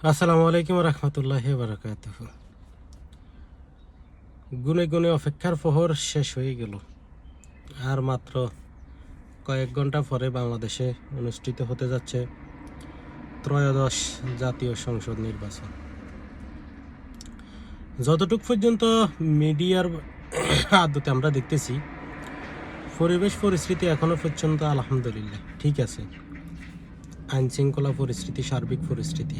আসসালামু আলাইকুম রহমতুল্লাহি বারাকাতুহু। গুনে গুনে অপেক্ষার প্রহর শেষ হয়ে গেল। আর মাত্র কয়েক ঘন্টা পরে বাংলাদেশে অনুষ্ঠিত হতে যাচ্ছে ত্রয়োদশ জাতীয় সংসদ নির্বাচন। যতটুক পর্যন্ত মিডিয়ার আদতে আমরা দেখতেছি, পরিবেশ পরিস্থিতি এখনো পর্যন্ত আলহামদুলিল্লাহ ঠিক আছে। আইন শৃঙ্খলা পরিস্থিতি, সার্বিক পরিস্থিতি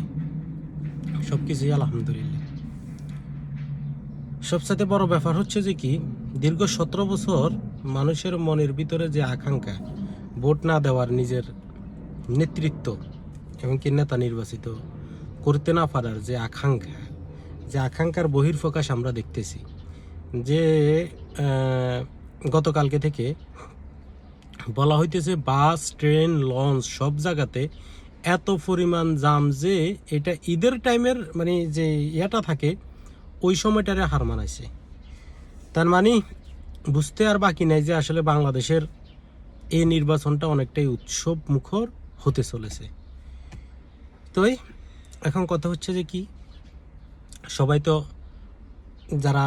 সব কিছুই আলহামদুলিল্লাহ। সবচেয়ে বড় ব্যাপার হচ্ছে যে কি, দীর্ঘ 17 বছর মানুষের মনের ভিতরে যে আকাঙ্ক্ষা, ভোট না দেওয়ার, নিজের নেতৃত্ব এমনকি নেতা নির্বাচিত করতে না পারার যে আকাঙ্ক্ষার বহির্প্রকাশ আমরা দেখতেছি। যে গতকালকে থেকে বলা হইতেছে বাস, ট্রেন, লঞ্চ সব জায়গাতে এত পরিমাণ জাম যে এটা ঈদের টাইমের মানে যে ইয়েটা থাকে ওই সময়টারে হার মানাইছে। তার মানে বুঝতে আর বাকি নাই যে আসলে বাংলাদেশের এই নির্বাচনটা অনেকটাই উৎসব মুখর হতে চলেছে। তো এখন কথা হচ্ছে যে কি, সবাই তো যারা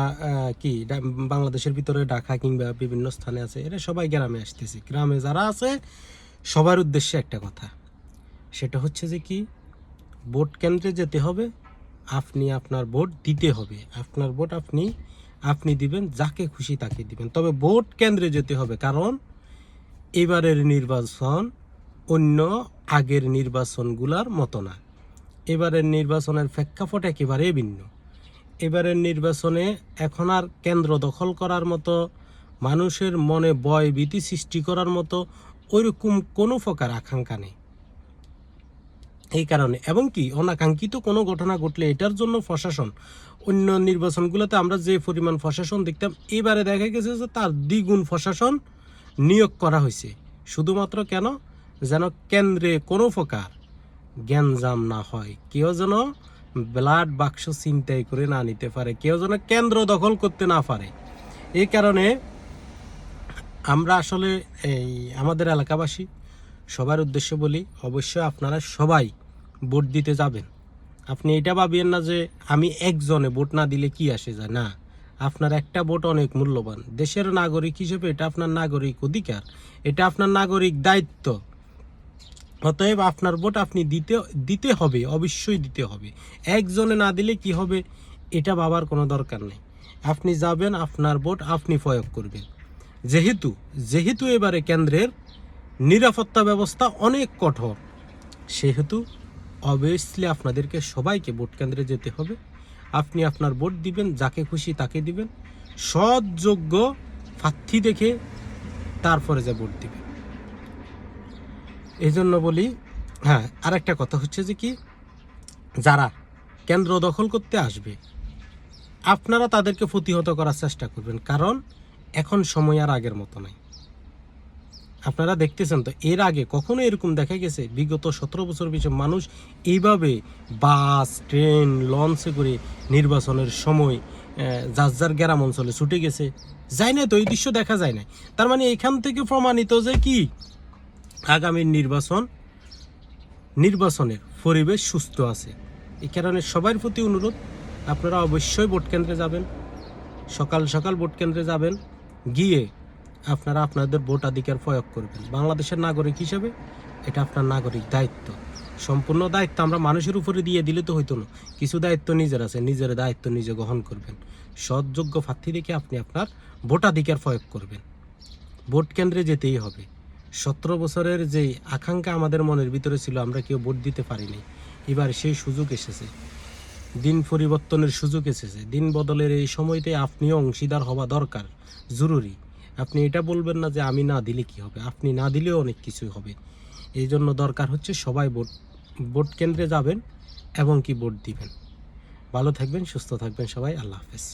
বাংলাদেশের ভিতরে ঢাকা কিংবা বিভিন্ন স্থানে আছে, এরা সবাই গ্রামে আসতেছে। গ্রামে যারা আছে সবার উদ্দেশ্যে একটা কথা, সেটা হচ্ছে যে কি, ভোট কেন্দ্রে যেতে হবে, আপনি আপনার ভোট দিতে হবে। আপনার ভোট আপনি দিবেন, যাকে খুশি তাকে দিবেন, তবে ভোট কেন্দ্রে যেতে হবে। কারণ এবারের নির্বাচন অন্য আগের নির্বাচনগুলোর মতো না। এবারের নির্বাচনের প্রেক্ষাপট একেবারে ভিন্ন। এবারের নির্বাচনে এখন আর কেন্দ্র দখল করার মতো, মানুষের মনে ভয় ভীতি সৃষ্টি করার মতো ওইরকম কোনো প্রকার আকাঙ্ক্ষা নেই। এই কারণে এবং কি অনাকাঙ্ক্ষিত কোনো ঘটনা ঘটলে এটার জন্য প্রশাসন, অন্য নির্বাচনগুলোতে আমরা যে পরিমাণ প্রশাসন দেখতাম, এবারে দেখা গেছে যে তার দ্বিগুণ প্রশাসন নিয়োগ করা হয়েছে। শুধুমাত্র কেন, যেন কেন্দ্রে কোনো প্রকার গ্যাঞ্জাম না হয়, কেউ যেন ব্লাড বাক্স ছিনতাই করে না নিতে পারে, কেউ যেন কেন্দ্র দখল করতে না পারে। এই কারণে আমরা আসলে আমাদের এলাকাবাসী সবার উদ্দেশ্যে বলি, অবশ্যই আপনারা সবাই ভোট দিতে যাবেন। আপনি এটা ভাবিয়েন না যে আমি একজনে ভোট না দিলে কি আসে যায়, না। আপনার একটা ভোট অনেক মূল্যবান। দেশের নাগরিক হিসেবে এটা আপনার নাগরিক অধিকার, এটা আপনার নাগরিক দায়িত্ব। অতএব আপনার ভোট আপনি দিতে হবে, অবশ্যই দিতে হবে। একজনে না দিলে কি হবে এটা ভাবার কোনো দরকার নেই। আপনি যাবেন, আপনার ভোট আপনি প্রয়োগ করবেন। যেহেতু এবারে কেন্দ্রের নিরাপত্তা ব্যবস্থা অনেক কঠোর, সেহেতু অবভিয়াসলি আপনাদেরকে সবাইকে ভোট কেন্দ্রে যেতে হবে। আপনি আপনার ভোট দিবেন, যাকে খুশি তাকে দিবেন, সৎ যোগ্য প্রার্থী দেখে তারপরে যে ভোট দিবেন। এই জন্য বলি, হ্যাঁ, আরেকটা কথা হচ্ছে যে কি, যারা কেন্দ্র দখল করতে আসবে আপনারা তাদেরকে প্রতিহত করার চেষ্টা করবেন। কারণ এখন সময় আর আগের মতো নাই। আপনারা দেখতেছেন তো, এর আগে কখনো এরকম দেখা গেছে? বিগত 17 বছর পিছনে মানুষ এইভাবে বাস, ট্রেন, লঞ্চে করে নির্বাচনের সময় যার গ্রাম অঞ্চলে ছুটে গেছে? যায় না তো, এই দৃশ্য দেখা যায় না। তার মানে এখান থেকে প্রমাণিত যে কি, আগামী নির্বাচনের পরিবেশ সুস্থ আছে। এই কারণে সবার প্রতি অনুরোধ, আপনারা অবশ্যই ভোট কেন্দ্রে যাবেন, সকাল সকাল ভোট কেন্দ্রে যাবেন, গিয়ে আপনারা আপনাদের ভোটাধিকার প্রয়োগ করবেন। বাংলাদেশের নাগরিক হিসেবে এটা আপনার নাগরিক দায়িত্ব। সম্পূর্ণ দায়িত্ব আমরা মানুষের উপরে দিয়ে দিলে তো হইতো না, কিছু দায়িত্ব নিজের আছে, নিজের দায়িত্ব নিজে গ্রহণ করবেন। সৎযোগ্য প্রার্থী দেখে আপনি আপনার ভোটাধিকার প্রয়োগ করবেন। ভোট কেন্দ্রে যেতেই হবে। 17 বছরের যে আকাঙ্ক্ষা আমাদের মনের ভিতরে ছিল, আমরা কেউ ভোট দিতে পারিনি, এবার সেই সুযোগ এসেছে। দিন পরিবর্তনের সুযোগ এসেছে। দিন বদলের এই সময়তে আপনিও অংশীদার হওয়া দরকার, জরুরি। আপনি এটা বলবেন না যে আমি না দিলে কি হবে, আপনি না দিলেও অনেক কিছুই হবে। এই জন্য দরকার হচ্ছে সবাই ভোট কেন্দ্রে যাবেন এবং কি ভোট দিবেন। ভালো থাকবেন, সুস্থ থাকবেন সবাই। আল্লাহ হাফেজ।